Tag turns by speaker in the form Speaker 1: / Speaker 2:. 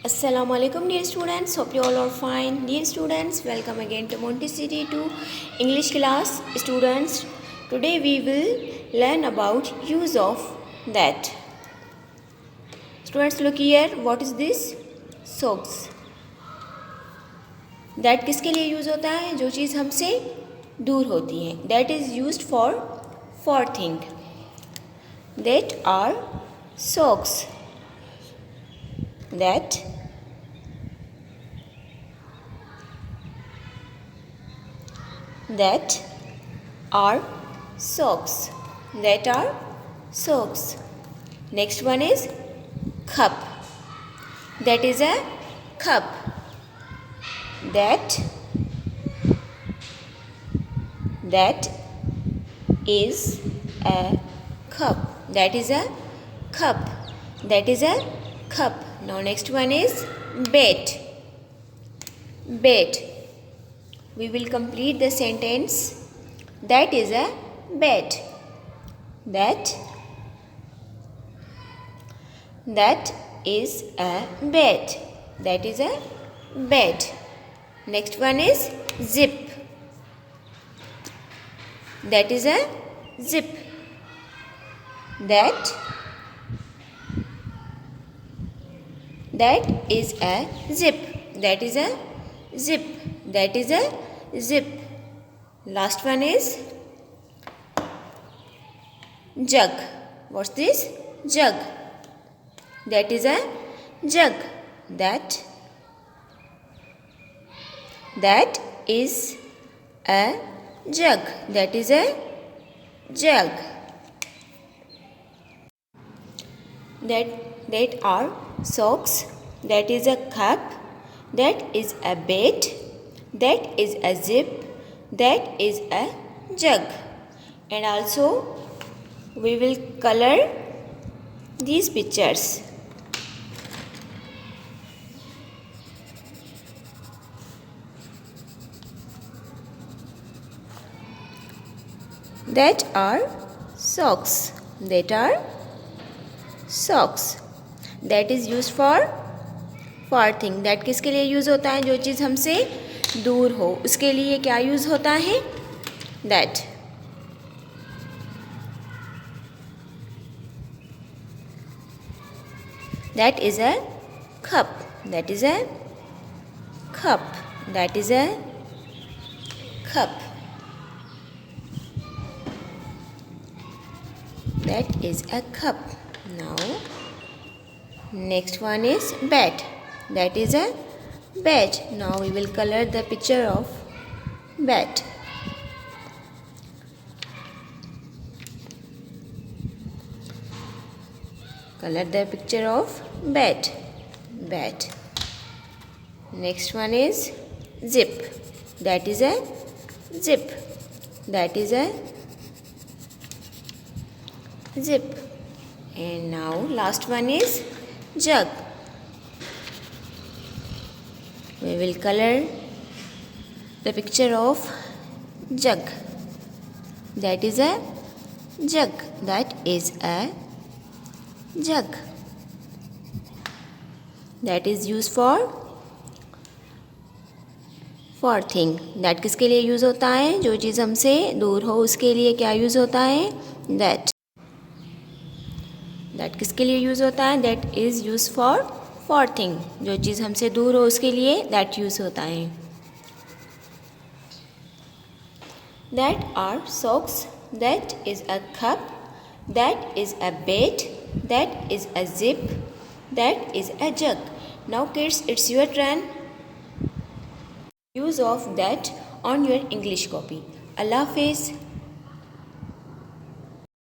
Speaker 1: Assalamu alaikum dear students, hope you all are fine. Dear students, welcome again to Montessori to English class. Students, today we will learn about use of that. Students, look here, what is this? Socks. That किसके लिए use होता है? जो चीज़ हमसे दूर होती है. That is used for thing. That are socks. That are socks. That are socks. Next one is cup. That is a cup. That is a cup. That is a cup. That is a cup. Now next one is bed. Bed. We will complete the sentence. That is a bed. That is a bed. That is a bed. Next one is zip. That is a zip. That is a zip. That is a zip. That is a zip. Last one is jug. What's this? Jug. That is a jug. That is a jug. That is a jug. That are socks. That is a cup. That is a bed. That is a zip. That is a jug. And also we will color these pictures. That are socks. That are socks. That is used for thing. That किसके लिए use होता है? जो चीज़ हमसे दूर हो उसके लिए क्या यूज़ होता है? That. That is a cup. That is a cup. That is a cup. That is a cup. Now next one is bed. That is a bed. Now we will color the picture of bed. Color the picture of bed. Bed. Next one is zip. That is a zip. That is a zip. And now last one is jug. We will color the picture of jug. That is a jug. That is a jug. That is used for thing. That किसके लिए use होता है? जो चीज़ हमसे दूर हो उसके लिए क्या यूज़ होता है? That किसके लिए यूज़ होता है? That is used for thing. जो चीज़ हमसे दूर हो उसके लिए that यूज़ होता है. That are socks. That is a cup. That is a bed. That is a zip. That is a jug. Now kids, it's your turn. Use of that on your English copy. Allah Hafiz.